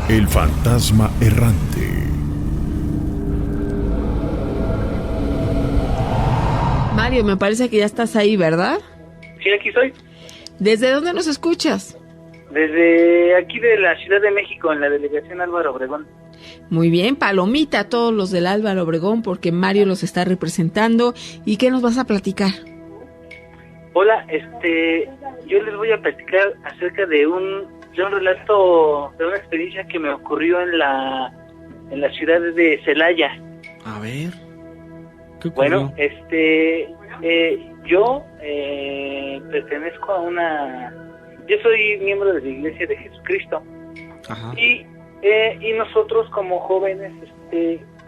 El fantasma errante. Mario, me parece que ya estás ahí, ¿verdad? Sí, aquí estoy. ¿Desde dónde nos escuchas? Desde aquí de la Ciudad de México, en la delegación Álvaro Obregón. Muy bien, palomita a todos los del Álvaro Obregón, porque Mario los está representando. ¿Y qué nos vas a platicar? Hola, yo les voy a platicar acerca de un relato, de una experiencia que me ocurrió en la ciudad de Celaya. A ver, ¿qué ocurrió? Bueno, yo pertenezco a yo soy miembro de la Iglesia de Jesucristo. Ajá. Y nosotros como jóvenes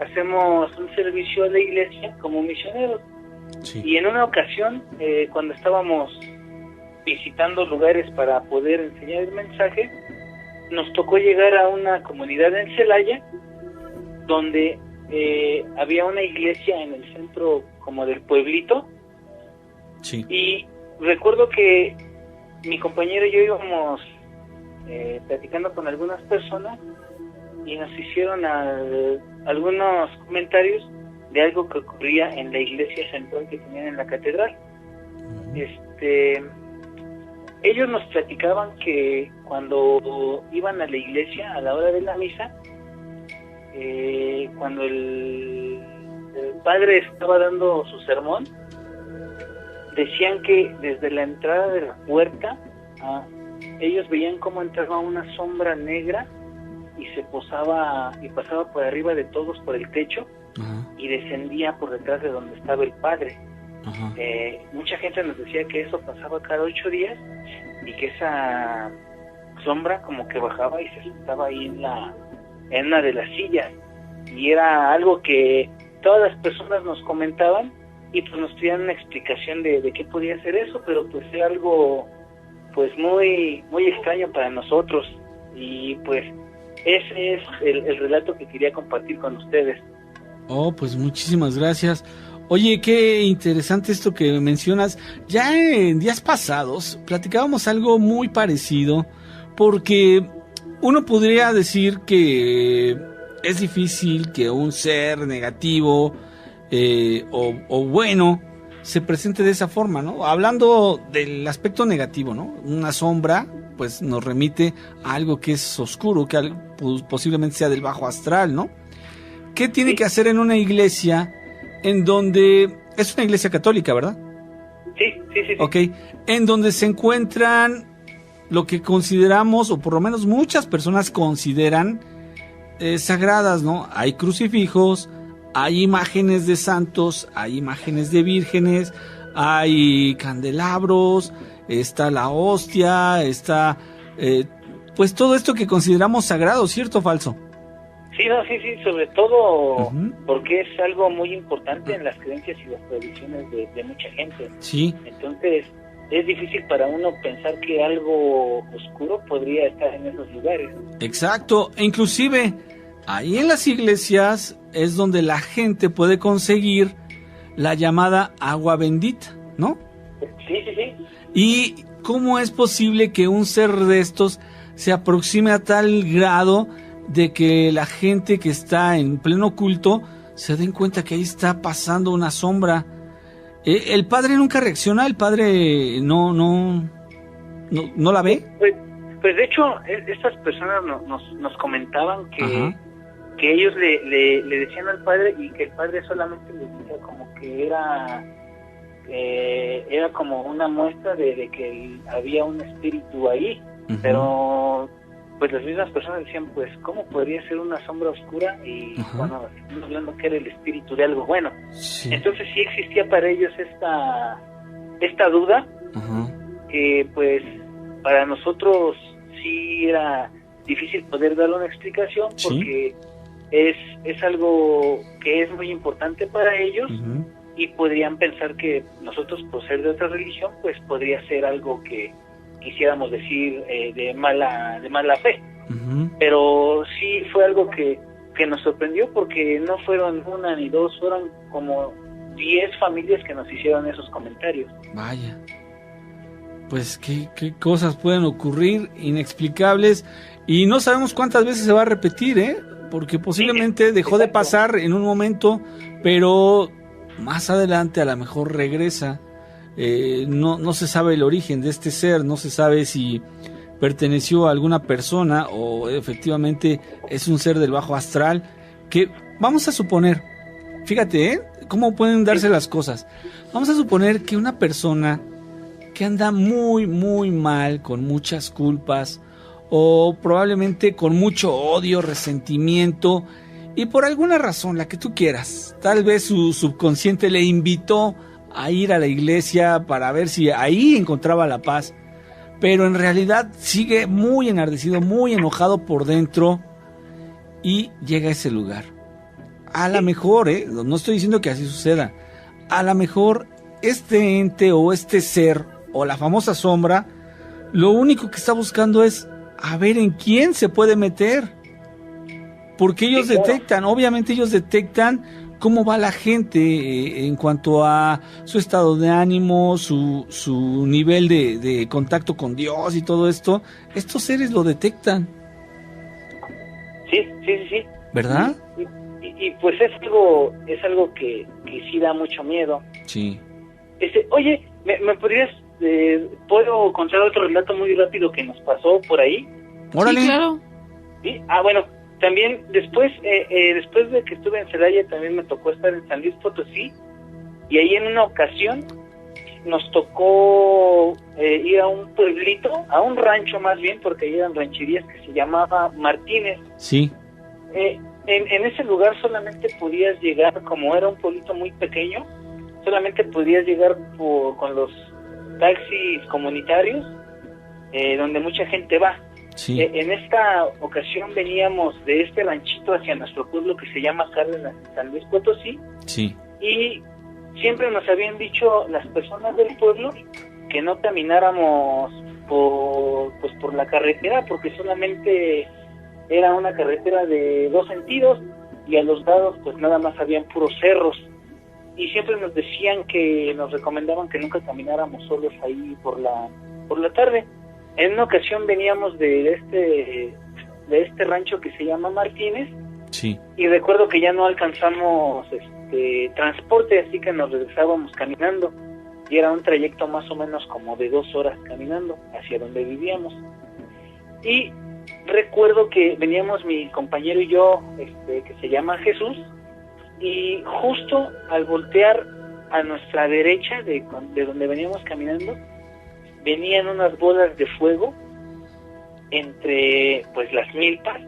hacemos un servicio a la iglesia como misioneros. Sí. Y en una ocasión, cuando estábamos visitando lugares para poder enseñar el mensaje, nos tocó llegar a una comunidad en Celaya donde había una iglesia en el centro como del pueblito. Sí. Y recuerdo que mi compañero y yo íbamos platicando con algunas personas y nos hicieron algunos comentarios de algo que ocurría en la iglesia central que tenían en la catedral. Ellos nos platicaban que cuando iban a la iglesia a la hora de la misa, cuando el padre estaba dando su sermón, decían que desde la entrada de la puerta ellos veían cómo entraba una sombra negra y pasaba por arriba de todos por el techo. Ajá. Y descendía por detrás de donde estaba el padre. Ajá. Mucha gente nos decía que eso pasaba cada 8 días y que esa sombra como que bajaba y se sentaba ahí en una de las sillas, y era algo que todas las personas nos comentaban y pues nos pedían una explicación de qué podía ser eso, pero pues era algo pues muy muy extraño para nosotros, y pues ese es el relato que quería compartir con ustedes. Oh, pues muchísimas gracias. Oye, qué interesante esto que mencionas. Ya en días pasados platicábamos algo muy parecido, porque uno podría decir que es difícil que un ser negativo o bueno se presente de esa forma, ¿no? Hablando del aspecto negativo, ¿no? Una sombra, pues nos remite a algo que es oscuro, que posiblemente sea del bajo astral, ¿no? ¿Qué tiene que hacer en una iglesia en donde... Es una iglesia católica, ¿verdad? Sí. Ok, en donde se encuentran lo que consideramos, o por lo menos muchas personas consideran, sagradas, ¿no? Hay crucifijos, hay imágenes de santos, hay imágenes de vírgenes, hay candelabros, está la hostia, está... pues todo esto que consideramos sagrado, ¿cierto o falso? Sí, sobre todo Uh-huh. porque es algo muy importante en las creencias y las tradiciones de mucha gente. Sí. Entonces, es difícil para uno pensar que algo oscuro podría estar en esos lugares. Exacto, e inclusive ahí en las iglesias es donde la gente puede conseguir la llamada agua bendita, ¿no? Sí. ¿Y cómo es posible que un ser de estos se aproxime a tal grado de que la gente que está en pleno culto se den cuenta que ahí está pasando una sombra? ¿El padre nunca reacciona? ¿El padre no la ve? Pues de hecho, estas personas nos comentaban que, ajá, que ellos le decían al padre, y que el padre solamente les decía como que era como una muestra de que había un espíritu ahí. Uh-huh. Pero pues las mismas personas decían, pues ¿cómo podría ser una sombra oscura? Y uh-huh, bueno, estamos hablando que era el espíritu de algo bueno. Sí. Entonces sí existía para ellos esta duda, uh-huh, que pues para nosotros sí era difícil poder darle una explicación, porque ¿sí? es algo que es muy importante para ellos. Uh-huh. Y podrían pensar que nosotros, por ser de otra religión, pues podría ser algo que quisiéramos decir de mala fe. Uh-huh. Pero sí fue algo que nos sorprendió, porque no fueron una ni dos, fueron como 10 familias que nos hicieron esos comentarios. Vaya, pues qué cosas pueden ocurrir inexplicables. Y no sabemos cuántas veces se va a repetir, porque posiblemente dejó de pasar en un momento, pero más adelante a lo mejor regresa. No se sabe el origen de este ser, no se sabe si perteneció a alguna persona o efectivamente es un ser del bajo astral, que vamos a suponer, fíjate, cómo pueden darse las cosas. Vamos a suponer que una persona que anda muy, muy mal, con muchas culpas, o probablemente con mucho odio, resentimiento, y por alguna razón, la que tú quieras, tal vez su subconsciente le invitó a ir a la iglesia para ver si ahí encontraba la paz, pero en realidad sigue muy enardecido, muy enojado por dentro, y llega a ese lugar. A lo mejor, no estoy diciendo que así suceda, a lo mejor este ente o este ser o la famosa sombra, lo único que está buscando es a ver en quién se puede meter, porque ellos detectan, obviamente ellos detectan cómo va la gente en cuanto a su estado de ánimo, su nivel de contacto con Dios y todo esto. Estos seres lo detectan. Sí. ¿Verdad? Y pues es algo que sí da mucho miedo. Sí. Oye, ¿me podrías... ¿puedo contar otro relato muy rápido que nos pasó por ahí? ¡Órale! Sí, claro. ¿Sí? Bueno, también después de que estuve en Celaya, también me tocó estar en San Luis Potosí, y ahí en una ocasión nos tocó ir a un pueblito, a un rancho más bien, porque ahí eran rancherías, que se llamaba Martínez. Sí. En ese lugar solamente podías llegar, como era un pueblito muy pequeño, solamente podías llegar con los taxis comunitarios, donde mucha gente va. Sí. En esta ocasión veníamos de este ranchito hacia nuestro pueblo que se llama Cárdenas, San Luis Potosí. Sí. Y siempre nos habían dicho las personas del pueblo que no camináramos por la carretera, porque solamente era una carretera de 2 sentidos y a los lados pues nada más habían puros cerros. Y siempre nos decían nos recomendaban que nunca camináramos solos ahí por la tarde. En una ocasión veníamos de este rancho que se llama Martínez. Sí. Y recuerdo que ya no alcanzamos transporte, así que nos regresábamos caminando. Y era un trayecto más o menos como de 2 horas caminando hacia donde vivíamos. Y recuerdo que veníamos mi compañero y yo, que se llama Jesús, y justo al voltear a nuestra derecha de donde veníamos caminando, venían unas bolas de fuego entre pues las milpas,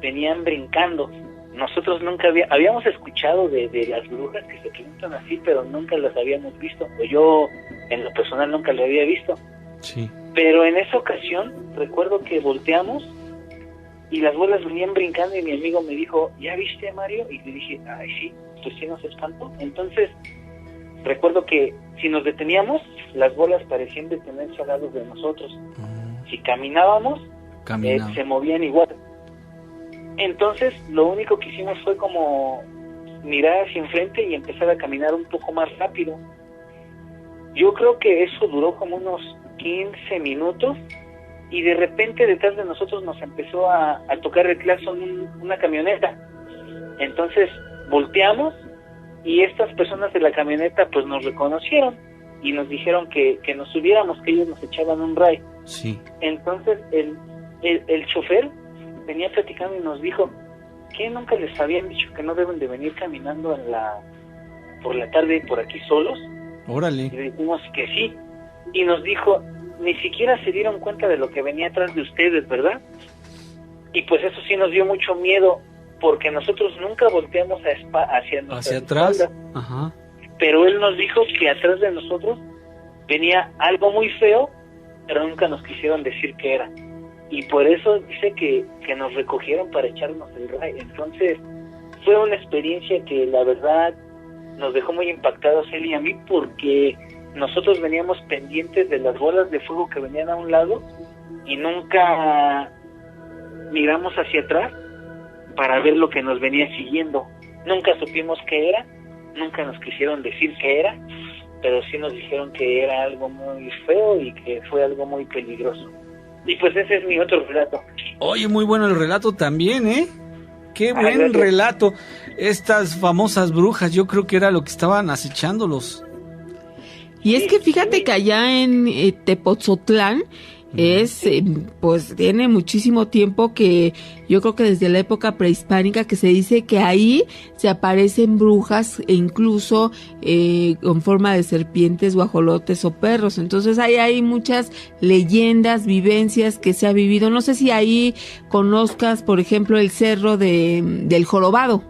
venían brincando. Nosotros nunca habíamos escuchado de las brujas que se pintan así, pero nunca las habíamos visto, o yo en lo personal nunca lo había visto. Sí. Pero en esa ocasión recuerdo que volteamos y las bolas venían brincando y mi amigo me dijo, ¿ya viste, Mario? Y le dije, ay, sí, pues sí nos espantó. Entonces recuerdo que si nos deteníamos, las bolas parecían detenerse al lado de nosotros. Si caminábamos, se movían igual. Entonces lo único que hicimos fue como mirar hacia enfrente y empezar a caminar un poco más rápido. Yo creo que eso duró como unos 15 minutos y de repente detrás de nosotros nos empezó a tocar el claxon una camioneta. Entonces volteamos y estas personas de la camioneta pues nos reconocieron y nos dijeron que nos subiéramos, que ellos nos echaban un ray. Sí. Entonces el chofer venía platicando y nos dijo que nunca les habían dicho que no deben de venir caminando por la tarde por aquí solos. Órale. Y le dijimos que sí, y nos dijo, ni siquiera se dieron cuenta de lo que venía atrás de ustedes, ¿verdad? Y pues eso sí nos dio mucho miedo, porque nosotros nunca volteamos hacia atrás. Ajá. Pero él nos dijo que atrás de nosotros venía algo muy feo, pero nunca nos quisieron decir qué era. Y por eso dice que nos recogieron para echarnos el ray. Entonces fue una experiencia que la verdad nos dejó muy impactados él y a mí, porque nosotros veníamos pendientes de las bolas de fuego que venían a un lado y nunca miramos hacia atrás para ver lo que nos venía siguiendo. Nunca supimos qué era, nunca nos quisieron decir qué era, pero sí nos dijeron que era algo muy feo y que fue algo muy peligroso. Y pues ese es mi otro relato. Oye, muy bueno el relato también, ¿eh? Qué buen Gracias. relato. Estas famosas brujas, yo creo que era lo que estaban acechándolos. Y es que fíjate que allá en Tepotzotlán pues tiene muchísimo tiempo, que yo creo que desde la época prehispánica, que se dice que ahí se aparecen brujas e incluso con forma de serpientes, guajolotes o perros. Entonces ahí hay muchas leyendas, vivencias que se ha vivido. No sé si ahí conozcas, por ejemplo, el cerro del Jorobado.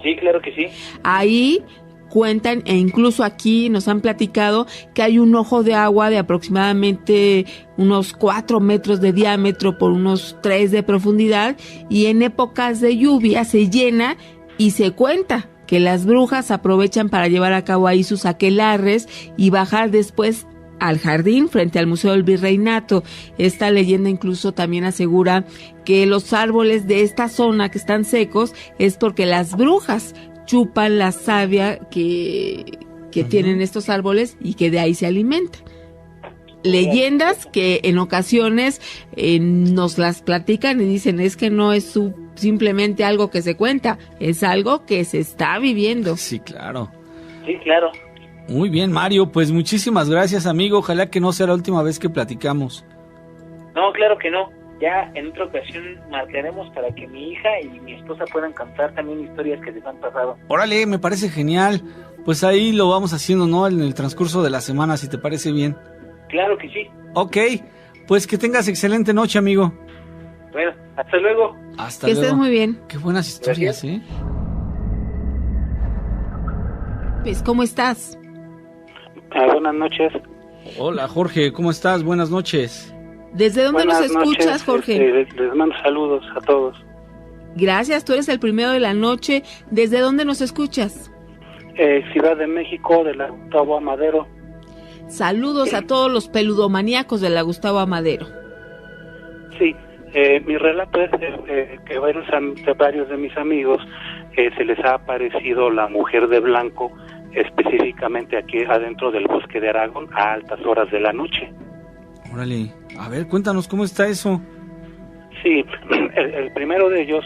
Sí, claro que sí. Ahí cuentan, e incluso aquí nos han platicado, que hay un ojo de agua de aproximadamente unos 4 metros de diámetro por unos 3 de profundidad, y en épocas de lluvia se llena, y se cuenta que las brujas aprovechan para llevar a cabo ahí sus aquelarres y bajar después al jardín frente al Museo del Virreinato. Esta leyenda incluso también asegura que los árboles de esta zona que están secos es porque las brujas chupan la savia que tienen estos árboles y que de ahí se alimentan. Leyendas que en ocasiones nos las platican y dicen, es que no es simplemente algo que se cuenta, es algo que se está viviendo. Sí, claro. Sí, claro. Muy bien, Mario, pues muchísimas gracias, amigo. Ojalá que no sea la última vez que platicamos. No, claro que no. Ya en otra ocasión marcaremos para que mi hija y mi esposa puedan contar también historias que les han pasado. Órale, me parece genial. Pues ahí lo vamos haciendo, ¿no? En el transcurso de la semana, si te parece bien. Claro que sí. Ok, pues que tengas excelente noche, amigo. Bueno, hasta luego. Hasta Que luego. estés muy bien. Qué buenas historias, Gracias. Pues, ¿cómo estás? Buenas noches. Hola, Jorge, ¿cómo estás? Buenas noches. ¿Desde dónde Buenas nos escuchas, noches, Jorge? les mando saludos a todos. Gracias, tú eres el primero de la noche. ¿Desde dónde nos escuchas? Ciudad de México, de la Gustavo Amadero. Saludos a todos los peludomaníacos de la Gustavo Amadero. Sí, mi relato es que varios de mis amigos se les ha aparecido la mujer de blanco, específicamente aquí adentro del bosque de Aragón, a altas horas de la noche. Órale, a ver, cuéntanos cómo está eso. Sí, el primero de ellos,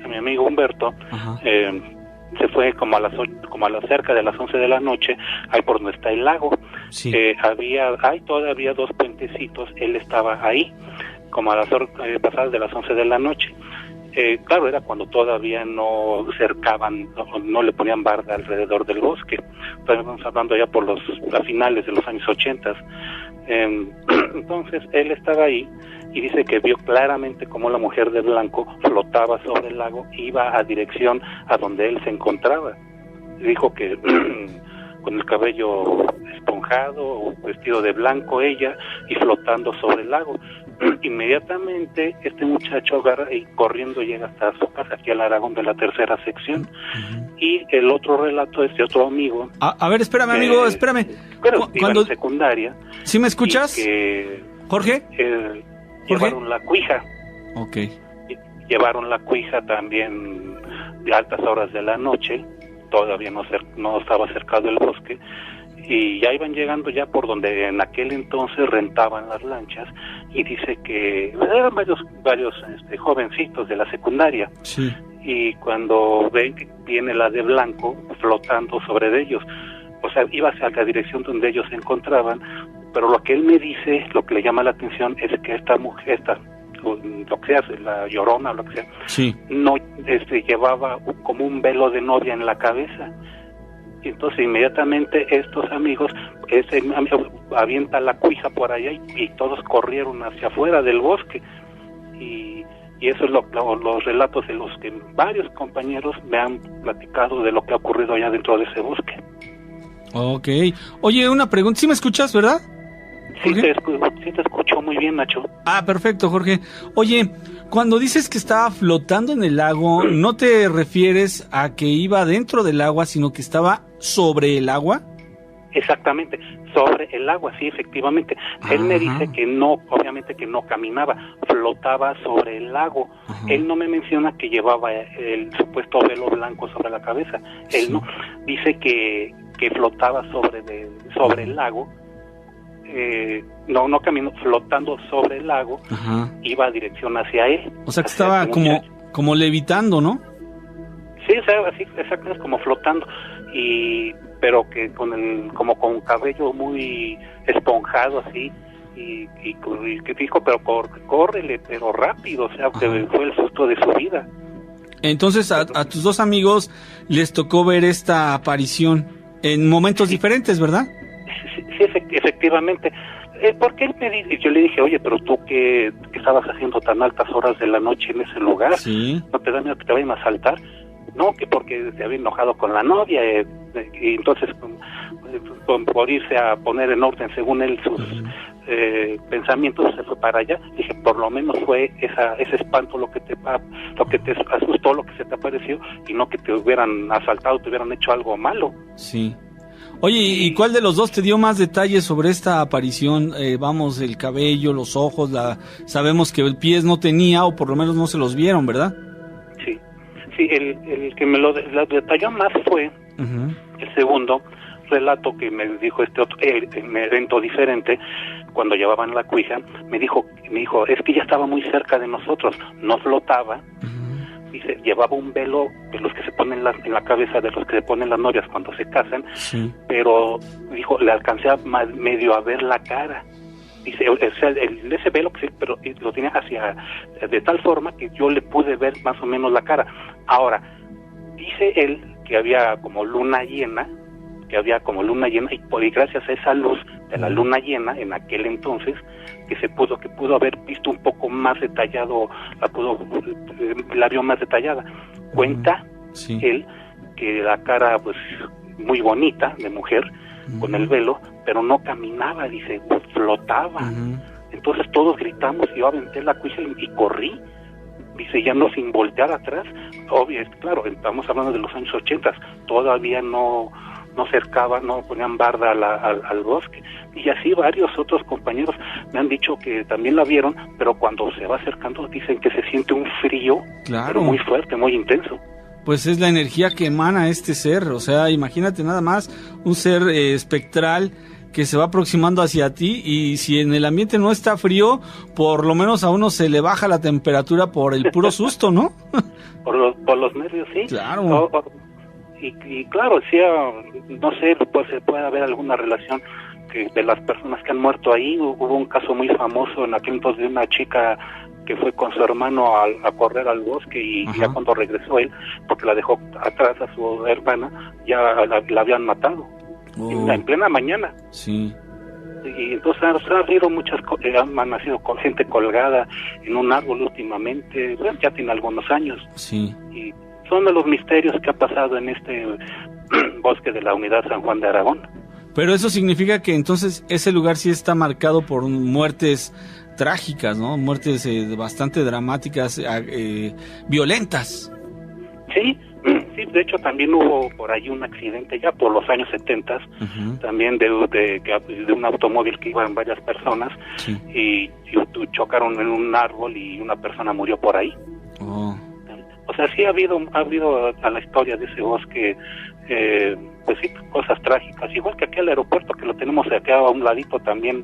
mi amigo Humberto, se fue como a las cerca de las 11 de la noche, ahí por donde está el lago. Sí. Hay todavía 2 puentecitos, él estaba ahí, como a las horas pasadas de las 11 de la noche. Claro, era cuando todavía no cercaban, no le ponían barda alrededor del bosque. Estamos hablando ya por las finales de los años 80. Entonces él estaba ahí y dice que vio claramente cómo la mujer de blanco flotaba sobre el lago, iba a dirección a donde él se encontraba. Dijo que con el cabello esponjado, vestido de blanco ella, y flotando sobre el lago. Inmediatamente este muchacho agarra y corriendo llega hasta su casa, aquí al Aragón de la tercera sección. Y el otro relato es de otro amigo. A ver, espérame, amigo, espérame. Pero iba en secundaria. ¿Sí me escuchas? Jorge. Llevaron la cuija. Ok. Llevaron la cuija también de altas horas de la noche. Todavía no estaba cercado el bosque. Y ya iban llegando ya por donde en aquel entonces rentaban las lanchas, y dice que eran varios jovencitos de la secundaria. Sí. Y cuando ven que viene la de blanco flotando sobre ellos, o sea, iba hacia la dirección donde ellos se encontraban, pero lo que él me dice, lo que le llama la atención es que esta mujer, lo que sea, la Llorona o lo que sea, sí, no llevaba como un velo de novia en la cabeza. Y entonces inmediatamente estos amigos, ese amigo avienta la cuija por allá y todos corrieron hacia afuera del bosque. Y eso es los relatos de los que varios compañeros me han platicado de lo que ha ocurrido allá dentro de ese bosque. Ok. Oye, una pregunta, ¿sí me escuchas, verdad? Sí te escucho muy bien, Nacho. Ah, perfecto, Jorge. Oye, cuando dices que estaba flotando en el lago, ¿no te refieres a que iba dentro del agua, sino que estaba sobre el agua? Exactamente, sobre el agua, sí, efectivamente. Él me dice que no, obviamente que no caminaba, flotaba sobre el lago. Ajá. Él no me menciona que llevaba el supuesto velo blanco sobre la cabeza. Él no. Dice que flotaba sobre el lago, no caminó, flotando sobre el lago. Ajá. Iba a dirección hacia él. O sea que estaba como levitando, ¿no? Sí, o sea, así, exactamente, como flotando, pero que como con cabello muy esponjado así, y que dijo, pero córrele, pero rápido, o sea, que fue el susto de su vida. Entonces a tus dos amigos les tocó ver esta aparición en momentos diferentes, ¿verdad? Sí, efectivamente. Porque yo le dije, oye, pero tú ¿qué estabas haciendo tan altas horas de la noche en ese lugar? Sí. ¿No te da miedo que te vayan a asaltar? No, que porque se había enojado con la novia, y entonces por irse a poner en orden según él sus pensamientos, se fue para allá. Dije, por lo menos fue ese espanto lo que te asustó, lo que se te apareció, y no que te hubieran asaltado, te hubieran hecho algo malo. Sí. Oye, ¿y cuál de los dos te dio más detalles sobre esta aparición? Vamos, el cabello, los ojos, sabemos que pies no tenía, o por lo menos no se los vieron, ¿verdad? Sí, el que me lo detalló más fue el segundo relato que me dijo este otro, en evento diferente, cuando llevaban la cuija, me dijo, es que ya estaba muy cerca de nosotros, no flotaba. Dice, llevaba un velo de los que se ponen en la cabeza, de los que se ponen las novias cuando se casan, sí. Pero dijo, le alcancé medio a ver la cara. Dice, o sea, ese velo, pero lo tenía de tal forma que yo le pude ver más o menos la cara. Ahora, dice él que había como luna llena, y gracias a esa luz de la luna llena en aquel entonces, que pudo haber visto un poco más detallado, la vio más detallada. Cuenta él que la cara pues muy bonita de mujer, con el velo, pero no caminaba, dice, flotaba. Entonces todos gritamos, y yo aventé la cuija y corrí. Dice, ya no, sin voltear atrás. Obvio, claro, estamos hablando de los años 80, todavía no cercaban, no ponían barda al bosque. Y así varios otros compañeros me han dicho que también la vieron, pero cuando se va acercando dicen que se siente un frío, claro, pero muy fuerte, muy intenso. Pues es la energía que emana este ser, o sea, imagínate nada más un ser espectral que se va aproximando hacia ti, y si en el ambiente no está frío, por lo menos a uno se le baja la temperatura por el puro susto, ¿no? por los nervios, sí. Claro. Y claro, sí, no sé, pues puede haber alguna relación de las personas que han muerto ahí. Hubo un caso muy famoso en aquel entonces de una chica que fue con su hermano a correr al bosque, y ya cuando regresó él, porque la dejó atrás a su hermana, ya la habían matado en plena mañana. Sí. Y entonces ha habido han nacido con gente colgada en un árbol últimamente, bueno, ya tiene algunos años. Sí. Y son de los misterios que ha pasado en este bosque de la Unidad San Juan de Aragón. Pero eso significa que entonces ese lugar sí está marcado por muertes trágicas, ¿no? Muertes bastante dramáticas, violentas. Sí, de hecho también hubo por ahí un accidente ya por los años 70, también de un automóvil que iban varias personas, sí. y chocaron en un árbol y una persona murió por ahí. Oh. O sea, sí ha habido a la historia de ese bosque, pues sí, cosas trágicas, igual que aquí al aeropuerto, que lo tenemos acá a un ladito también.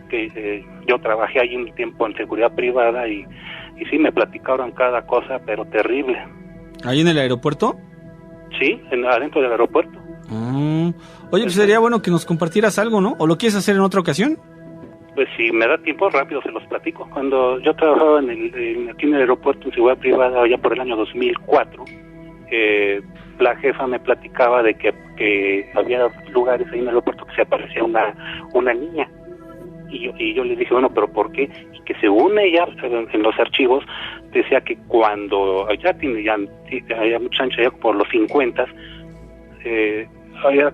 Que yo trabajé ahí un tiempo en seguridad privada, y sí me platicaron cada cosa, pero terrible. ¿Ahí en el aeropuerto? Sí, adentro del aeropuerto. Oye, pues sería bueno que nos compartieras algo, ¿no? ¿O lo quieres hacer en otra ocasión? Pues si me da tiempo, rápido se los platico. Cuando yo trabajaba aquí en el aeropuerto en seguridad privada, ya por el año 2004, la jefa me platicaba de que había lugares ahí en el aeropuerto que se aparecía una niña. Y yo le dije, bueno, ¿pero por qué? Y que según ella, en los archivos, decía que cuando ya muchos años, ya por los 50,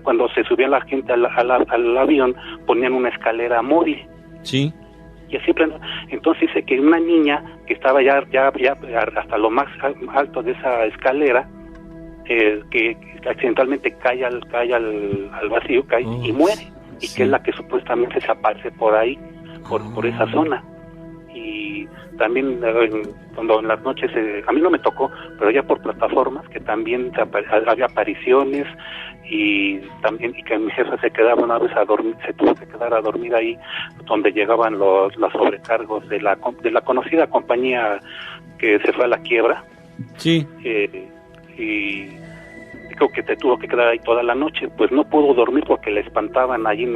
cuando se subía la gente al avión, ponían una escalera móvil. Sí. Y así, entonces dice que una niña que estaba ya hasta lo más alto de esa escalera, que accidentalmente cae al vacío, y muere. Y sí. Que es la que supuestamente se aparece por ahí, por esa zona. Y también cuando en las noches, a mí no me tocó, pero ya por plataformas, que también había apariciones, y también y que mi jefa se quedaba una vez a dormir, se tuvo que quedar a dormir ahí, donde llegaban los sobrecargos de la conocida compañía que se fue a la quiebra. Sí. Y creo que te tuvo que quedar ahí toda la noche. Pues no pudo dormir porque le espantaban allí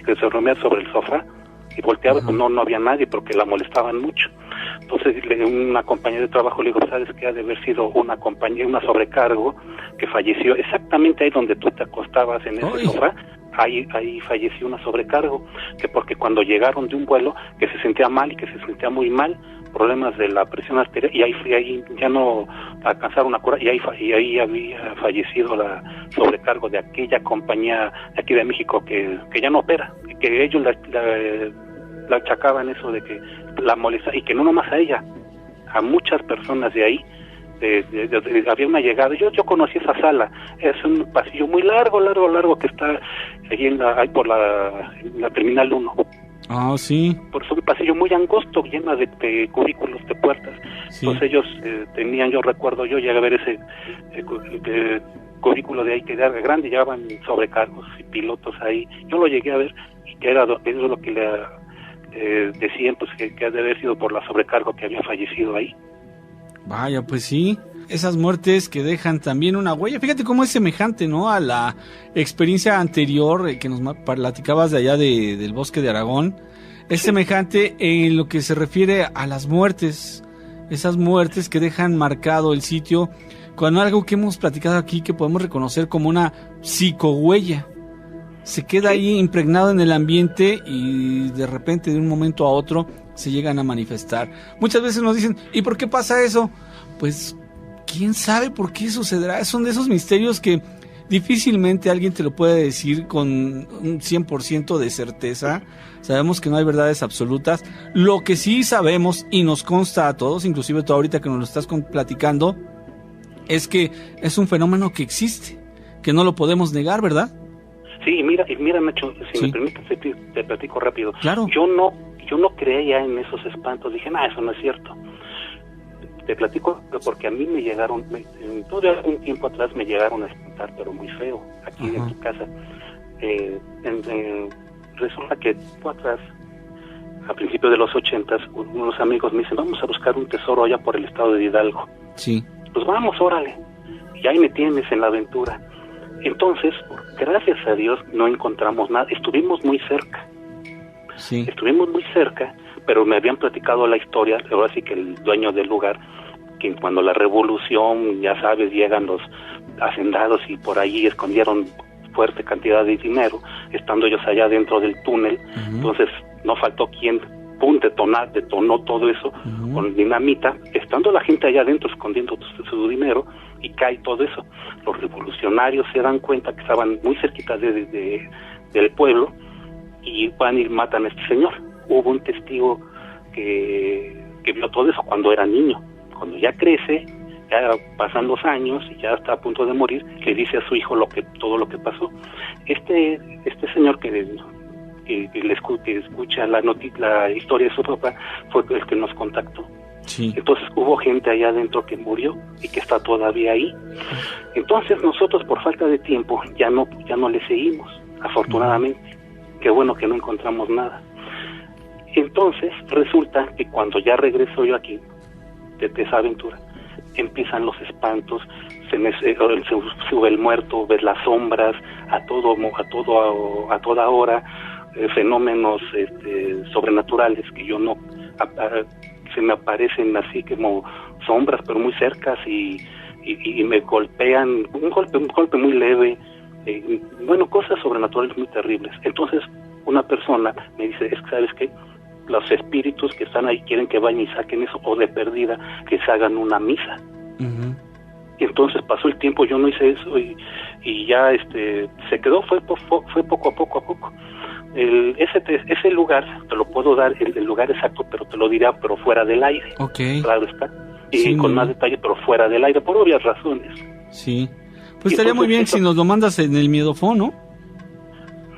que se dormía sobre el sofá, y volteaba, pues no había nadie porque la molestaban mucho. Entonces una compañera de trabajo le dijo, ¿sabes qué? Ha de haber sido una sobrecargo que falleció exactamente ahí donde tú te acostabas en ese sofá. Ahí falleció una sobrecargo, que porque cuando llegaron de un vuelo que se sentía mal y que se sentía muy mal, problemas de la presión arterial, y ahí ya no alcanzaron a curar, y ahí había fallecido la sobrecargo de aquella compañía de aquí de México que ya no opera, y que ellos la achacaban eso de que la molesta, y que no nomás a ella, a muchas personas de ahí. Había una llegada, yo conocí esa sala, es un pasillo muy largo que está ahí por la Terminal 1. Ah, sí. Por eso un pasillo muy angosto, lleno de cubículos, de puertas. Sí. Entonces ellos tenían, yo recuerdo, yo llegué a ver ese cubículo de ahí que era grande, llevaban sobrecargos y pilotos ahí. Yo lo llegué a ver, y que era eso es lo que le decían, pues que ha de haber sido por la sobrecargo que había fallecido ahí. Vaya, pues sí, esas muertes que dejan también una huella. Fíjate cómo es semejante, ¿no?, a la experiencia anterior que nos platicabas de allá del bosque de Aragón. Es semejante en lo que se refiere a las muertes, esas muertes que dejan marcado el sitio con algo que hemos platicado aquí que podemos reconocer como una psicohuella. Se queda ahí impregnado en el ambiente y de repente, de un momento a otro, se llegan a manifestar. Muchas veces nos dicen, ¿y por qué pasa eso? Pues, ¿quién sabe por qué sucederá? Son de esos misterios que difícilmente alguien te lo puede decir con un 100% de certeza. Sabemos que no hay verdades absolutas. Lo que sí sabemos, y nos consta a todos, inclusive tú ahorita que nos lo estás platicando, es que es un fenómeno que existe, que no lo podemos negar, ¿verdad? Sí, mira Nacho, si me permites, te platico rápido. Claro. Yo no creía en esos espantos, dije, eso no es cierto. Te platico porque a mí me llegaron, todo un tiempo atrás me llegaron a espantar, pero muy feo, aquí en tu casa. Resulta que tiempo atrás, a principios de los 80s, unos amigos me dicen, vamos a buscar un tesoro allá por el estado de Hidalgo. Sí. Pues vamos, órale. Y ahí me tienes en la aventura. Entonces, gracias a Dios, no encontramos nada. Estuvimos muy cerca. Sí. Estuvimos muy cerca, pero me habían platicado la historia, ahora sí que el dueño del lugar, que cuando la revolución, ya sabes, llegan los hacendados y por ahí escondieron fuerte cantidad de dinero, estando ellos allá dentro del túnel. Entonces no faltó quien detonó todo eso con dinamita, estando la gente allá adentro escondiendo su dinero, y cae todo eso. Los revolucionarios se dan cuenta que estaban muy cerquita del pueblo, y van y matan a este señor. Hubo un testigo que vio todo eso cuando era niño. Cuando ya crece, ya pasan los años y ya está a punto de morir, le dice a su hijo todo lo que pasó. Este señor que escucha la historia de su papá fue el que nos contactó. Sí. Entonces hubo gente allá adentro que murió y que está todavía ahí. Entonces nosotros, por falta de tiempo, ya no le seguimos, afortunadamente. Qué bueno que no encontramos nada. Entonces resulta que cuando ya regreso yo aquí de esa aventura, empiezan los espantos, se sube el muerto, ves las sombras a toda hora, fenómenos sobrenaturales que yo no se me aparecen así como sombras, pero muy cercas, y me golpean, un golpe muy leve, cosas sobrenaturales muy terribles. Entonces una persona me dice, es que ¿sabes qué? Los espíritus que están ahí quieren que vayan y saquen eso, o de perdida que se hagan una misa. Y entonces pasó el tiempo, yo no hice eso, y ya se quedó, fue poco a poco. Ese lugar te lo puedo dar, el lugar exacto, pero te lo diré, pero fuera del aire. Okay. Claro está. Y sí, con más detalle, pero fuera del aire, por obvias razones. Sí. Pues estaría muy bien si nos lo mandas en el miedofón, ¿no?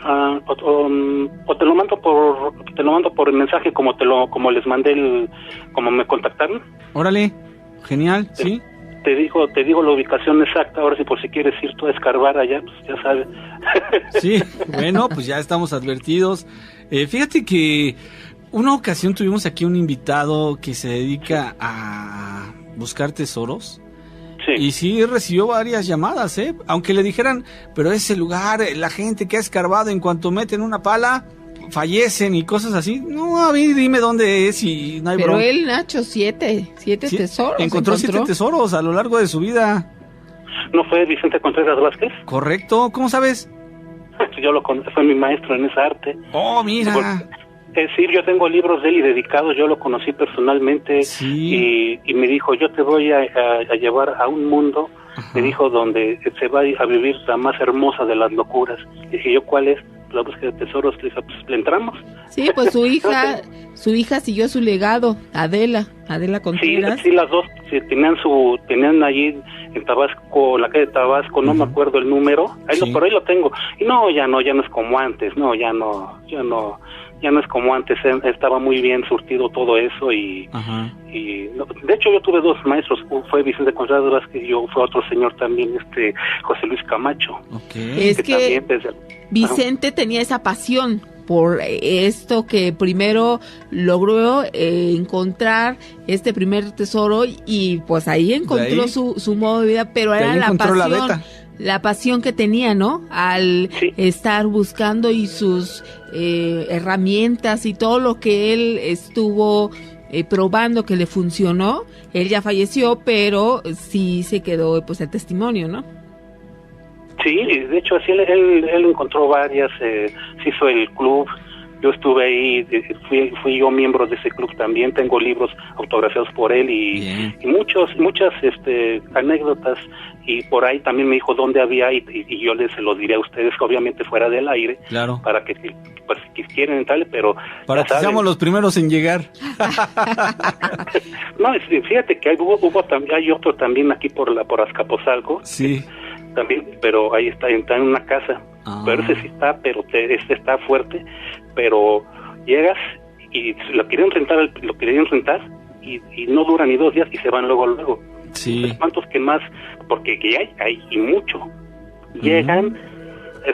O te lo mando por mensaje como les mandé como me contactaron. Órale, genial, sí. Te digo la ubicación exacta, ahora si por si quieres ir tú a escarbar allá, pues ya sabes. Sí, bueno, pues ya estamos advertidos. Fíjate que una ocasión tuvimos aquí un invitado que se dedica a buscar tesoros. Sí. Y sí recibió varias llamadas, aunque le dijeran, pero ese lugar, la gente que ha escarbado, en cuanto meten una pala, fallecen y cosas así. No, a mí dime dónde es y no hay Pero bronca. él, Nacho, siete tesoros. Encontró 7 tesoros a lo largo de su vida. ¿No fue Vicente Contreras Vázquez? Correcto, ¿cómo sabes? Yo lo conocí, fue mi maestro en esa arte. Oh, mira. Es decir, yo tengo libros de él y dedicados, yo lo conocí personalmente. Sí. Y me dijo, yo te voy a llevar a un mundo, me dijo, donde se va a vivir la más hermosa de las locuras. Y dije yo, ¿cuál es? La búsqueda de tesoros. Le dije, pues le entramos. Sí, pues su hija siguió su legado, Adela Contreras. Sí, las dos tenían allí en Tabasco, la calle de Tabasco, no me acuerdo el número, por ahí lo tengo. Y ya no es como antes, ya no es como antes, estaba muy bien surtido todo eso y de hecho yo tuve 2 maestros, fue Vicente Contreras Vázquez y fue otro señor también, José Luis Camacho. Okay. Es que Vicente tenía esa pasión por esto, que primero logró encontrar este primer tesoro y pues ahí encontró su modo de vida, pero era la pasión que tenía, ¿no? Al estar buscando y sus herramientas y todo lo que él estuvo probando que le funcionó. Él ya falleció, pero sí se quedó pues el testimonio, ¿no? Sí, de hecho así él encontró varias, se hizo el club, yo estuve ahí, fui yo miembro de ese club también, tengo libros autografiados por él y muchas anécdotas, y por ahí también me dijo dónde había y yo se lo diré a ustedes, obviamente fuera del aire, claro, para que pues, si quieren entrarle, pero para que seamos los primeros en llegar. No, fíjate que hay otro también aquí por Azcapotzalco. Sí. También, pero ahí está en una casa, pero ese sí está, está fuerte, pero llegas y lo querían rentar y no dura ni 2 días y se van luego. Sí. Pues, ¿cuántos que más? Porque que hay y mucho. Llegan,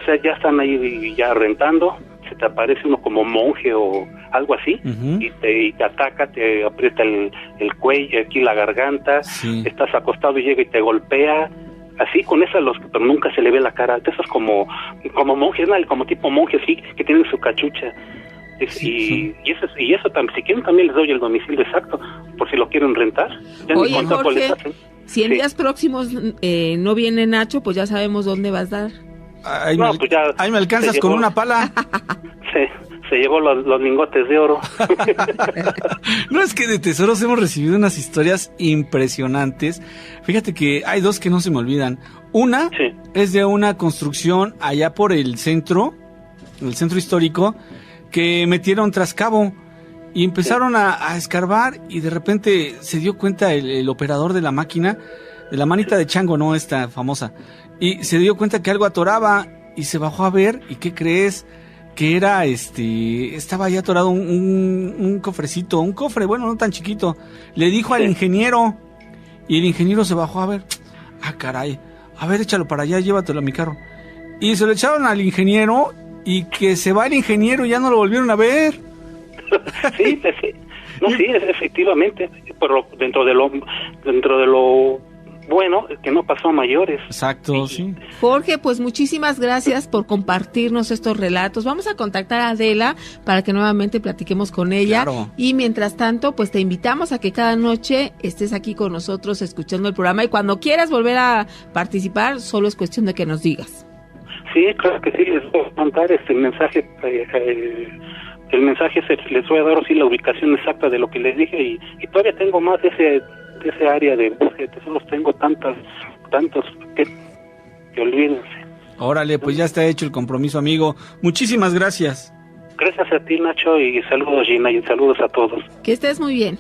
o sea, ya están ahí ya rentando, se te aparece uno como monje o algo así, y te ataca, te aprieta el cuello, aquí la garganta, estás acostado y llega y te golpea. Así con esas pero nunca se le ve la cara, de esas como monjes, como tipo monjes, sí, que tienen su cachucha. Y eso también, si quieren también les doy el domicilio exacto, por si lo quieren rentar. Oye, Jorge, si en días próximos no viene Nacho, pues ya sabemos dónde vas a dar. Ahí me alcanzas con una pala. Se llevó los lingotes de oro. No, es que de tesoros hemos recibido unas historias impresionantes. Fíjate que hay 2 que no se me olvidan. Una es de una construcción allá por el centro histórico, que metieron trascabo y empezaron a escarbar, y de repente se dio cuenta el operador de la máquina, de la manita de chango, ¿no? Esta famosa. Y se dio cuenta que algo atoraba y se bajó a ver, ¿y qué crees? Que era estaba ahí atorado un cofrecito, un cofre, bueno, no tan chiquito. Le dijo al ingeniero, y el ingeniero se bajó a ver. Caray, a ver, échalo para allá, llévatelo a mi carro. Y se lo echaron al ingeniero, y que se va el ingeniero y ya no lo volvieron a ver. Sí, efectivamente, pero dentro de lo bueno, que no pasó a mayores. Exacto, sí. Jorge, pues muchísimas gracias por compartirnos estos relatos. Vamos a contactar a Adela para que nuevamente platiquemos con ella. Claro. Y mientras tanto, pues te invitamos a que cada noche estés aquí con nosotros escuchando el programa, y cuando quieras volver a participar, solo es cuestión de que nos digas. Sí, claro que sí, les voy a contar el mensaje. El mensaje les voy a dar así la ubicación exacta de lo que les dije, y todavía tengo más de ese área de búsqueda de tesoros, tengo tantos que olvídense. Órale, pues ya está hecho el compromiso, amigo. Muchísimas gracias. Gracias a ti, Nacho, y saludos, Gina, y saludos a todos. Que estés muy bien.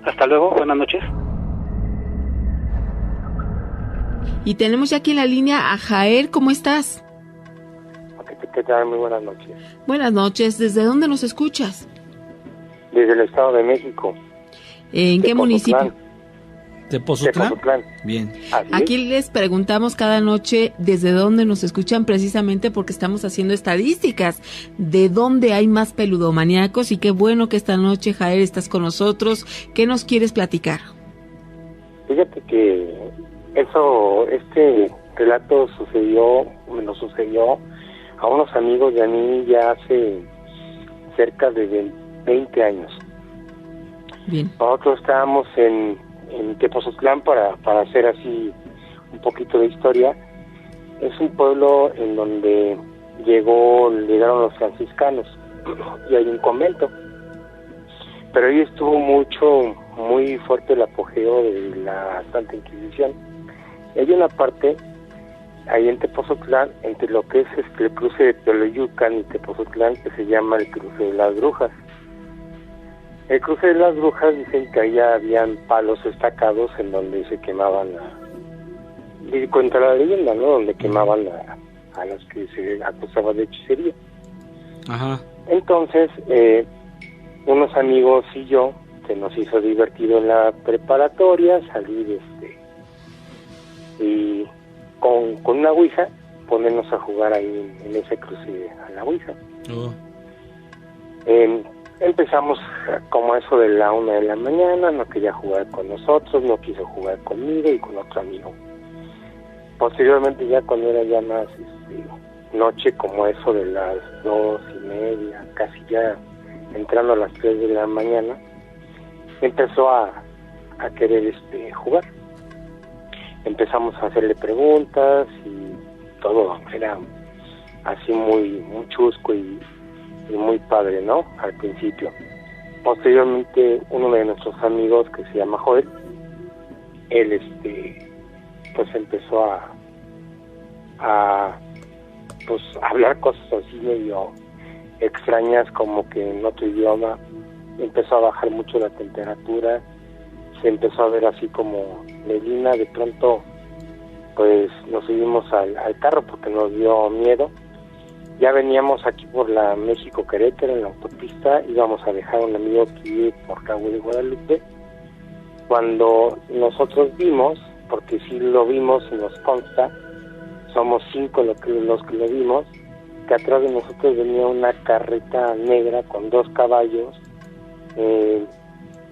Hasta luego, buenas noches. Y tenemos ya aquí en la línea a Jael, ¿cómo estás? ¿Qué tal? Muy buenas noches. Buenas noches. ¿Desde dónde nos escuchas? Desde el Estado de México. ¿En qué municipio? ¿Tepozotlán? Bien. Aquí les preguntamos cada noche desde dónde nos escuchan, precisamente porque estamos haciendo estadísticas de dónde hay más peludomaníacos, y qué bueno que esta noche, Jael, estás con nosotros. ¿Qué nos quieres platicar? Fíjate que este relato nos sucedió a unos amigos de a mí ya hace cerca de 20 años. Bien. Nosotros estábamos en Tepozotlán, para hacer así un poquito de historia. Es un pueblo en donde llegaron los franciscanos y hay un convento, pero ahí estuvo muy fuerte el apogeo de la Santa Inquisición. Hay una parte ahí en Tepozotlán, entre lo que es el cruce de Teoloyucan y Tepozotlán, que se llama el cruce de las Brujas. El cruce de las Brujas, dicen que allá habían palos estacados en donde se quemaban y cuenta la leyenda, ¿no? Donde quemaban a las que se acusaban de hechicería. Ajá. Entonces, unos amigos y yo, se nos hizo divertido en la preparatoria salir y con una ouija ponernos a jugar ahí en ese cruce a la ouija. Oh. Empezamos como eso de la 1 de la mañana, no quería jugar con nosotros, no quiso jugar conmigo y con otro amigo. Posteriormente, ya cuando era ya más noche, como eso de las 2:30, casi ya entrando a las 3 de la mañana, empezó a querer jugar. Empezamos a hacerle preguntas y todo era así muy chusco y muy padre, ¿no? Al principio. Posteriormente, uno de nuestros amigos, que se llama Joel, él pues empezó a hablar cosas así medio extrañas, como que en otro idioma. Empezó a bajar mucho la temperatura, se empezó a ver así como neblina. De pronto pues nos subimos al carro porque nos dio miedo. Ya veníamos aquí por la México-Querétaro, en la autopista, íbamos a dejar a un amigo aquí por Cabo de Guadalupe, cuando nosotros vimos, porque sí lo vimos y nos consta, somos 5 los que lo vimos, que atrás de nosotros venía una carreta negra con 2 caballos.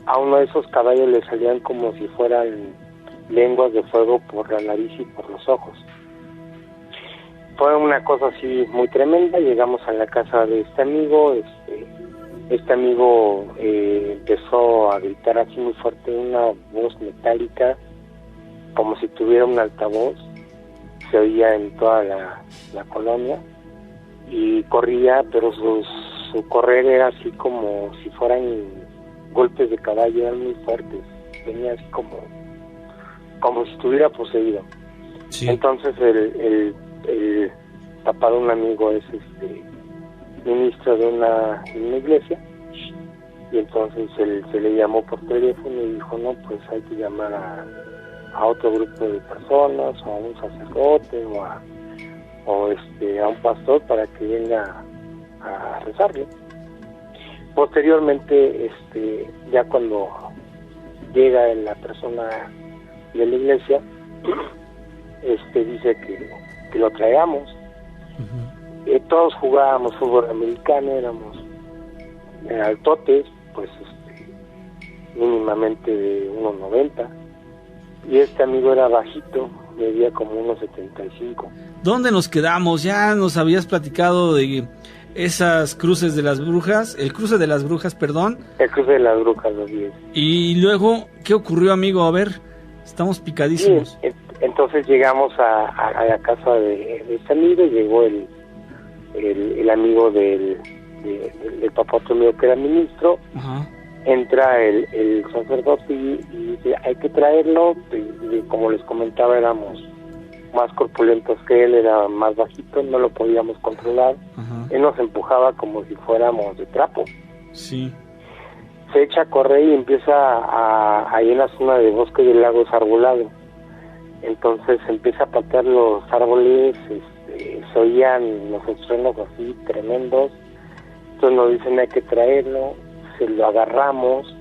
A uno de esos caballos le salían como si fueran lenguas de fuego por la nariz y por los ojos. Fue una cosa así muy tremenda. Llegamos a la casa de este amigo. Este amigo empezó a gritar así muy fuerte, una voz metálica, como si tuviera un altavoz. Se oía en toda la colonia y corría, pero su correr era así como si fueran golpes de caballo, eran muy fuertes. Venía así como si estuviera poseído. Sí. Entonces el papá de un amigo es ministro de una iglesia, y entonces se le llamó por teléfono y dijo, no, pues hay que llamar a otro grupo de personas, o a un sacerdote, o a un pastor para que venga a rezarle. Posteriormente, ya cuando llega la persona de la iglesia, dice que lo traigamos. Uh-huh. Todos jugábamos fútbol americano, éramos altotes, pues mínimamente de 1.90, y este amigo era bajito, medía como 1.75. ¿Dónde nos quedamos? Ya nos habías platicado de esas cruces de las brujas, el cruce de las brujas, perdón. El cruce de las brujas, los 10. Y luego, ¿qué ocurrió, amigo? A ver, estamos picadísimos. Sí, entonces llegamos a la casa de este amigo, y llegó el amigo del papá otro amigo que era ministro. Uh-huh. Entra el sacerdote y dice, hay que traerlo. Y como les comentaba, éramos más corpulentos que él, era más bajito, no lo podíamos controlar. Uh-huh. Él nos empujaba como si fuéramos de trapo. Sí. Se echa a correr y empieza ahí en la zona de bosque del lago es arbolado. Entonces empieza a patear los árboles, se se oían los estruendos así tremendos. Entonces nos dicen hay que traerlo, se lo agarramos,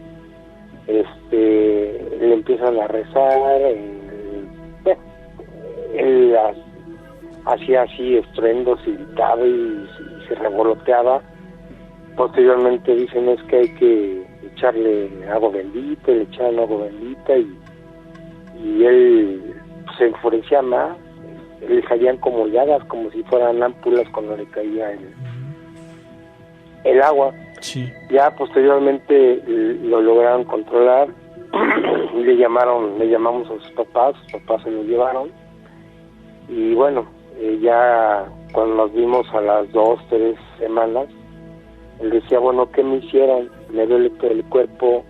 le empiezan a rezar, él hacía así estruendos y gritaba y se revoloteaba. Posteriormente dicen es que hay que echarle agua bendita, le echaron agua bendita y él se enfurecía más, le salían como llagas, como si fueran ámpulas cuando le caía el agua. Sí. Ya posteriormente lo lograron controlar, le llamamos a sus papás se lo llevaron y bueno, ya cuando nos vimos a las 2, 3 semanas, él decía, bueno, ¿qué me hicieron? Me duele todo el cuerpo,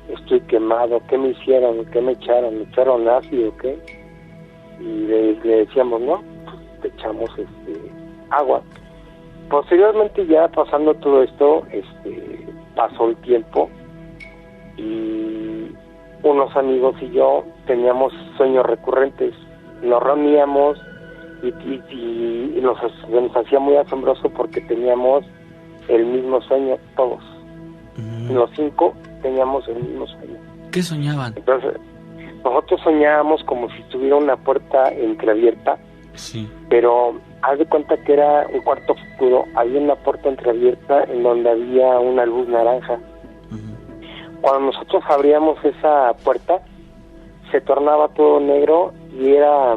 estoy quemado, ¿qué me hicieron? ¿Qué me echaron? ¿Me echaron ácido o qué? Y le decíamos, no, pues te echamos agua. Posteriormente, ya pasando todo esto, pasó el tiempo y unos amigos y yo teníamos sueños recurrentes. Nos reuníamos y nos hacía muy asombroso porque teníamos el mismo sueño todos. Los 5 teníamos el mismo sueño. ¿Qué soñaban? Entonces, nosotros soñábamos como si estuviera una puerta entreabierta, sí, pero haz de cuenta que era un cuarto oscuro, había una puerta entreabierta en donde había una luz naranja. Cuando nosotros abríamos esa puerta, se tornaba todo negro y era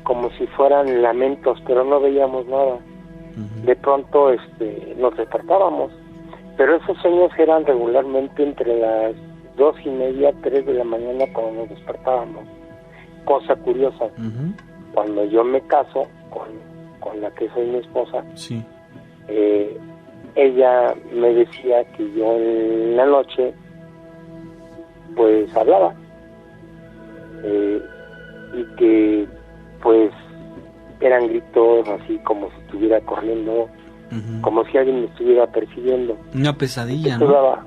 como si fueran lamentos, pero no veíamos nada. De pronto nos despertábamos, pero esos sueños eran regularmente entre las 2:30, 3 de la mañana cuando nos despertábamos. Cosa curiosa, cuando yo me caso con la que soy mi esposa, sí, ella me decía que yo en la noche pues hablaba y que pues eran gritos así como si estuviera corriendo, como si alguien me estuviera persiguiendo. Una pesadilla, ¿no?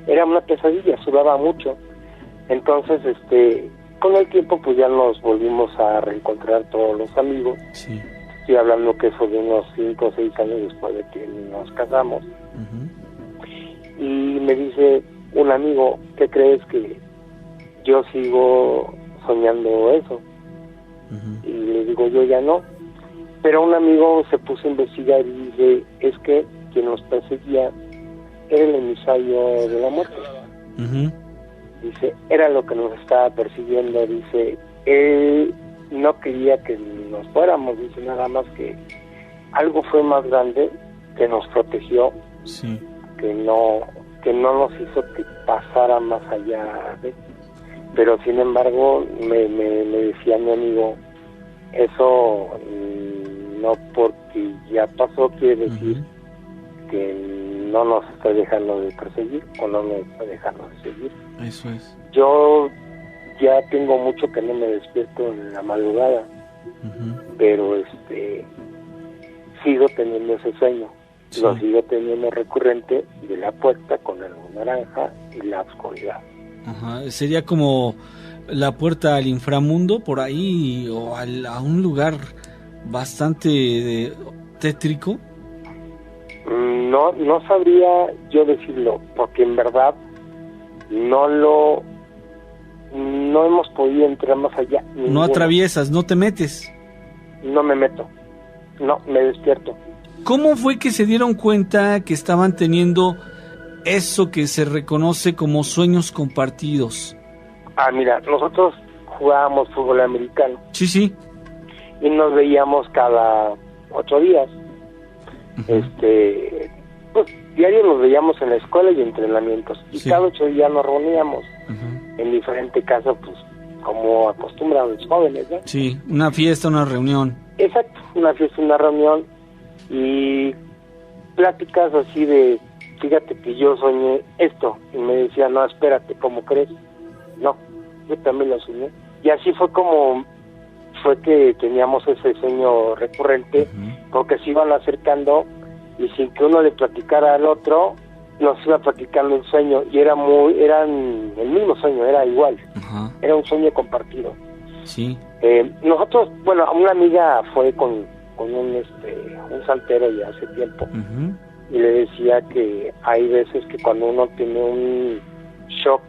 Era una pesadilla, sudaba mucho. Entonces, con el tiempo pues ya nos volvimos a reencontrar todos los amigos. Sí. Estoy hablando que eso de unos 5 o 6 años después de que nos casamos. Y me dice un amigo, ¿qué crees? Que yo sigo soñando eso. Y le digo, yo ya no. Pero un amigo se puso a investigar y dice, es que quien nos perseguía era el emisario de la muerte. Dice, era lo que nos estaba persiguiendo. Dice, él no quería que nos fuéramos, dice, nada más que algo fue más grande que nos protegió, sí, que no nos hizo que pasara más allá de. Pero sin embargo me decía mi amigo, eso no porque ya pasó quiere decir que no nos está dejando de perseguir o no nos está dejando de seguir. Eso es. Yo ya tengo mucho que no me despierto en la madrugada, pero sigo teniendo ese sueño, sí, lo sigo teniendo recurrente de la puerta con la luz naranja y la oscuridad. Sería como la puerta al inframundo por ahí o a un lugar bastante tétrico. No sabría yo decirlo, porque en verdad no hemos podido entrar más allá. No atraviesas, no te metes. No me meto, no, me despierto. ¿Cómo fue que se dieron cuenta que estaban teniendo eso que se reconoce como sueños compartidos? Mira, nosotros jugábamos fútbol americano. Sí, sí. Y nos veíamos cada 8 días. Pues diario nos veíamos en la escuela y entrenamientos. Y sí, cada 8 días nos reuníamos en diferente casa, pues como acostumbran los jóvenes, ¿no? Sí, una fiesta, una reunión. Exacto, una fiesta, una reunión. Y pláticas así de, fíjate que yo soñé esto. Y me decía, no, espérate, ¿cómo crees? No, yo también lo soñé. Y así fue que teníamos ese sueño recurrente, porque se iban acercando y sin que uno le platicara al otro, nos iba platicando el sueño y eran el mismo sueño, era igual, era un sueño compartido. Sí. Nosotros, bueno, una amiga fue con con un santero ya hace tiempo, y le decía que hay veces que cuando uno tiene un shock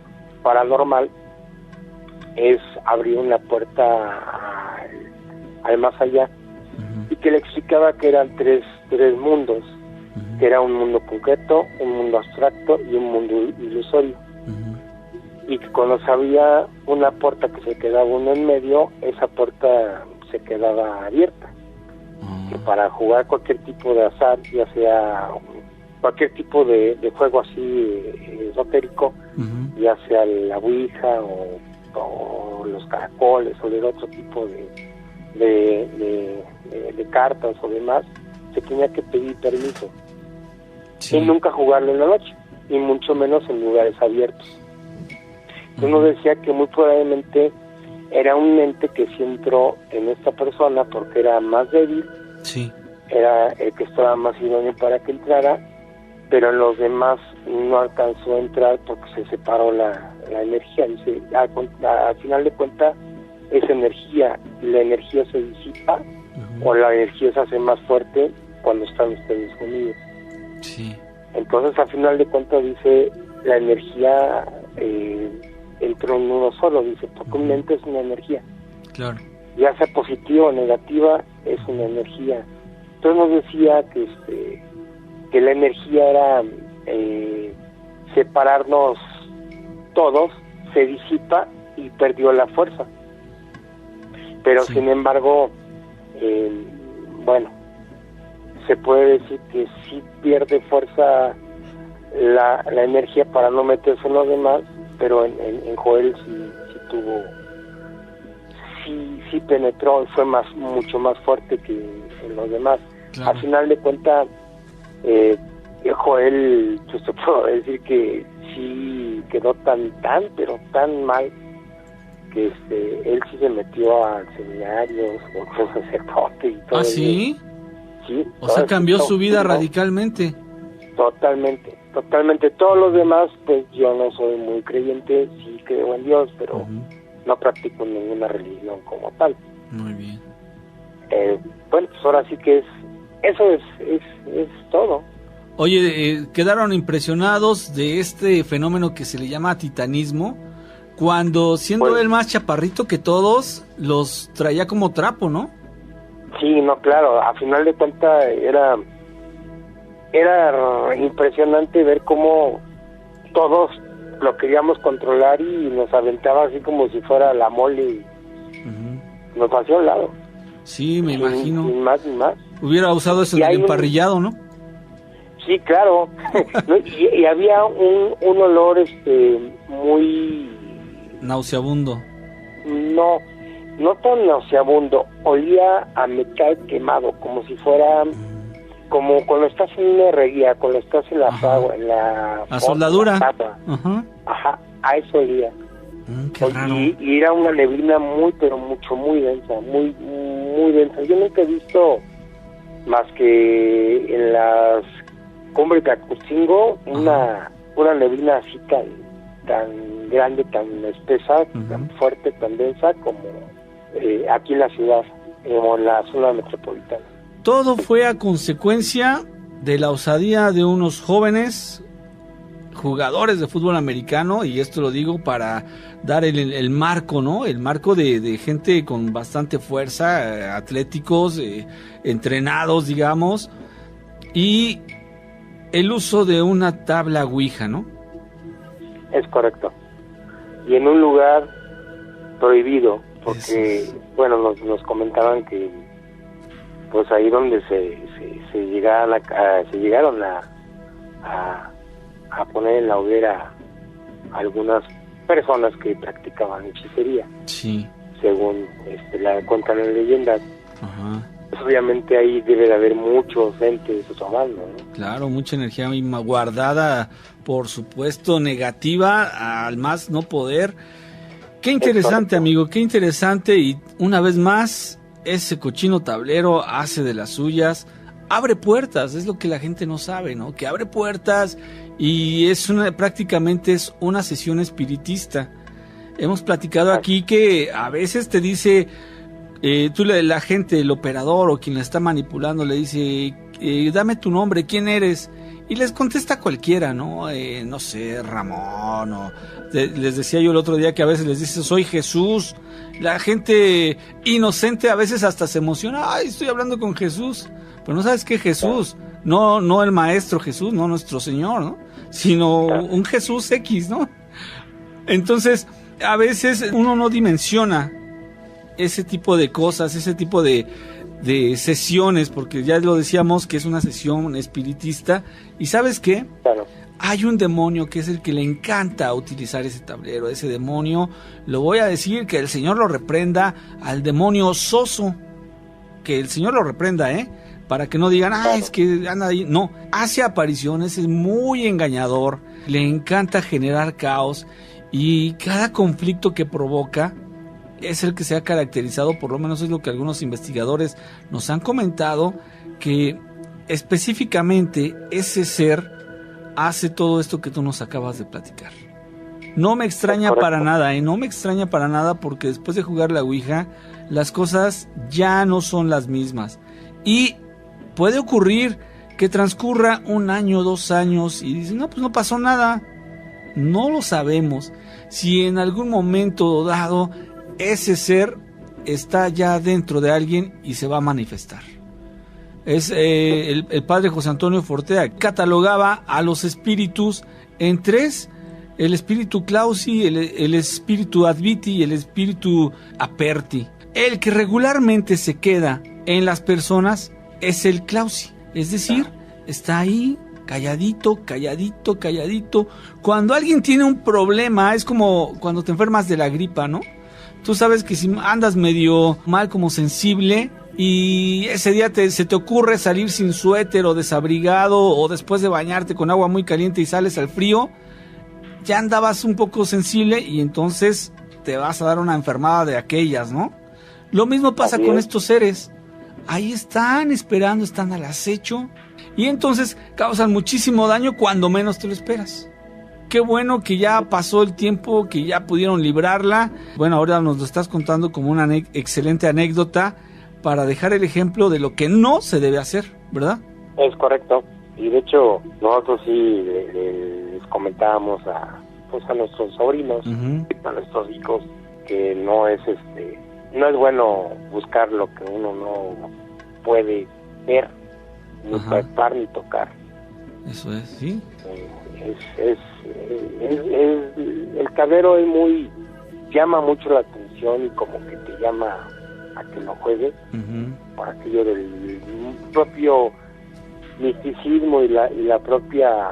paranormal es abrir una puerta al más allá, y que le explicaba que eran tres mundos, que era un mundo concreto, un mundo abstracto y un mundo ilusorio, y que cuando se abría una puerta que se quedaba uno en medio, esa puerta se quedaba abierta, que para jugar cualquier tipo de azar, ya sea cualquier tipo de juego así esotérico, ya sea la ouija o los caracoles o de otro tipo de cartas o demás, se tenía que pedir permiso, y nunca jugarlo en la noche, y mucho menos en lugares abiertos. Uno decía que muy probablemente era un ente que sí entró en esta persona porque era más débil, era el que estaba más idóneo para que entrara, pero en los demás no alcanzó a entrar porque se separó la energía. Dice, al final de cuentas, esa energía, la energía se disipa, o la energía se hace más fuerte cuando están ustedes unidos. Entonces, al final de cuentas, dice, la energía entró en uno solo, dice, porque un ente es una energía. Claro. Ya sea positiva o negativa, es una energía. Entonces nos decía que la energía era separarnos todos, se disipa y perdió la fuerza. Pero sin embargo, bueno, se puede decir que sí pierde fuerza la energía para no meterse en los demás, pero en Joel sí tuvo, sí penetró y fue mucho más fuerte que en los demás. Claro. Al final de cuentas, Joel, pues te puedo decir que sí quedó pero tan mal que él sí se metió a seminarios, fue sacerdote y todo. ¿Ah, sí? Sí. O sea, cambió su vida radicalmente. Totalmente. Todos los demás, pues yo no soy muy creyente, sí creo en Dios, pero no practico ninguna religión como tal. Muy bien. Bueno, pues ahora sí que eso es todo. Oye, quedaron impresionados de este fenómeno que se le llama titanismo, cuando siendo él más chaparrito que todos, los traía como trapo, ¿no? Sí, no, claro, a final de cuentas era impresionante ver cómo todos lo queríamos controlar y nos aventaba así como si fuera la mole y nos hacía a un lado. Sí, me imagino. Sin más. Hubiera usado eso en el emparrillado, ¿no? Sí, claro. y había un olor muy... nauseabundo. No tan nauseabundo, olía a metal quemado, como si fuera... como cuando estás en una herrería, cuando estás en la a soldadura. Ajá, a eso olía. Qué raro. Y era una neblina muy densa, muy densa. Yo nunca he visto más que en las cumbres de Acustingo una neblina así tan grande, tan espesa, tan fuerte, tan densa como aquí en la ciudad, como en la zona metropolitana. Todo fue a consecuencia de la osadía de unos jóvenes jugadores de fútbol americano, y esto lo digo para dar el marco, ¿no? El marco de gente con bastante fuerza, atléticos, entrenados, digamos, y el uso de una tabla ouija, ¿no? Es correcto. Y en un lugar prohibido, porque, bueno, nos comentaban que pues ahí donde se llegaron a poner en la hoguera algunas personas que practicaban hechicería. Sí. Según cuentan en leyendas. Ajá. Pues obviamente ahí debe de haber muchos entes tomando, ¿no? Claro, mucha energía guardada, por supuesto, negativa al más no poder. Qué interesante, amigo, qué interesante. Y una vez más, ese cochino tablero hace de las suyas, abre puertas, es lo que la gente no sabe, ¿no? Que abre puertas y prácticamente es una sesión espiritista. Hemos platicado aquí que a veces te dice, la gente, el operador o quien la está manipulando le dice, dame tu nombre, ¿quién eres? Y les contesta cualquiera, ¿no? No sé, Ramón, les decía yo el otro día que a veces les dice, soy Jesús. La gente inocente a veces hasta se emociona, ay, estoy hablando con Jesús. Pero no sabes qué Jesús, no el maestro Jesús, no nuestro Señor, ¿no? Sino un Jesús X, ¿no? Entonces, a veces uno no dimensiona ese tipo de cosas, ese tipo de sesiones, porque ya lo decíamos que es una sesión espiritista. ¿Y sabes qué? Claro. Hay un demonio que es el que le encanta utilizar ese tablero. Ese demonio, lo voy a decir, que el Señor lo reprenda al demonio soso. Que el Señor lo reprenda, para que no digan, es que anda ahí. No, hace apariciones, es muy engañador, le encanta generar caos, y cada conflicto que provoca es el que se ha caracterizado, por lo menos es lo que algunos investigadores nos han comentado, que específicamente ese ser hace todo esto que tú nos acabas de platicar. No me extraña para nada, no me extraña para nada, porque después de jugar la Ouija, las cosas ya no son las mismas. Y puede ocurrir que transcurra 1 año, 2 años, y dicen, no, pues no pasó nada. No lo sabemos. Si en algún momento dado ese ser está ya dentro de alguien y se va a manifestar. Es el padre José Antonio Fortea catalogaba a los espíritus en 3: el espíritu Clausi, el espíritu Adviti y el espíritu Aperti. El que regularmente se queda en las personas es el Clausi, es decir, está ahí calladito. Cuando alguien tiene un problema, es como cuando te enfermas de la gripa, ¿no? Tú sabes que si andas medio mal, como sensible, y ese día se te ocurre salir sin suéter o desabrigado, o después de bañarte con agua muy caliente y sales al frío, ya andabas un poco sensible y entonces te vas a dar una enfermada de aquellas, ¿no? Lo mismo pasa con estos seres. Ahí están esperando, están al acecho, y entonces causan muchísimo daño cuando menos te lo esperas. Qué bueno que ya pasó el tiempo, que ya pudieron librarla. Bueno, ahora nos lo estás contando como una excelente anécdota para dejar el ejemplo de lo que no se debe hacer, ¿verdad? Es correcto. Y de hecho, nosotros sí les comentábamos a nuestros sobrinos, a nuestros hijos, que no es bueno buscar lo que uno no puede ver, ni palpar, ni tocar. Eso es, sí. El tablero es llama mucho la atención, y como que te llama a que lo juegues, por aquello del propio misticismo y la propia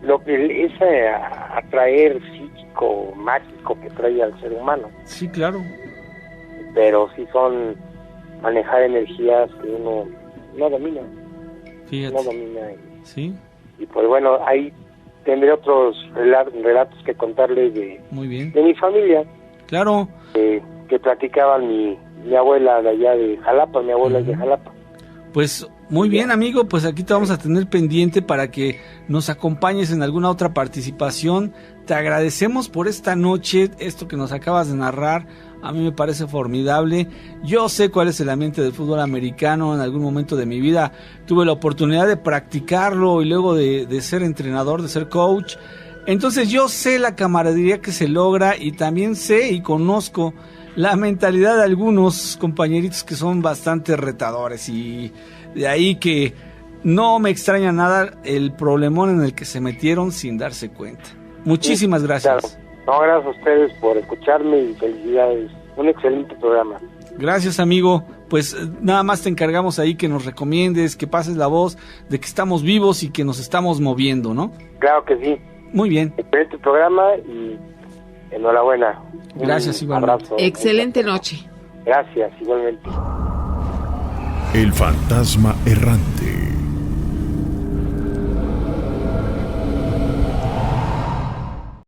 lo que es atraer psíquico, mágico que trae al ser humano. Sí, claro. Pero sí son manejar energías que uno no domina. Fíjate. No domina. Sí. Y pues bueno, ahí tendré otros relatos que contarles de mi familia. Claro. Que platicaban mi abuela de allá de Jalapa, mi abuela es de Jalapa. Pues muy bien, amigo, pues aquí te vamos a tener pendiente para que nos acompañes en alguna otra participación. Te agradecemos por esta noche, esto que nos acabas de narrar. A mí me parece formidable. Yo sé cuál es el ambiente del fútbol americano. En algún momento de mi vida tuve la oportunidad de practicarlo y luego de ser entrenador, de ser coach. Entonces yo sé la camaradería que se logra, y también sé y conozco la mentalidad de algunos compañeritos que son bastante retadores, y de ahí que no me extraña nada el problemón en el que se metieron sin darse cuenta. Muchísimas gracias. Claro. No, gracias a ustedes por escucharme y felicidades. Un excelente programa. Gracias, amigo. Pues nada más te encargamos ahí que nos recomiendes, que pases la voz de que estamos vivos y que nos estamos moviendo, ¿no? Claro que sí. Muy bien. Excelente programa y enhorabuena. Gracias, igualmente. Abrazo. Excelente noche. Gracias, igualmente. El fantasma errante.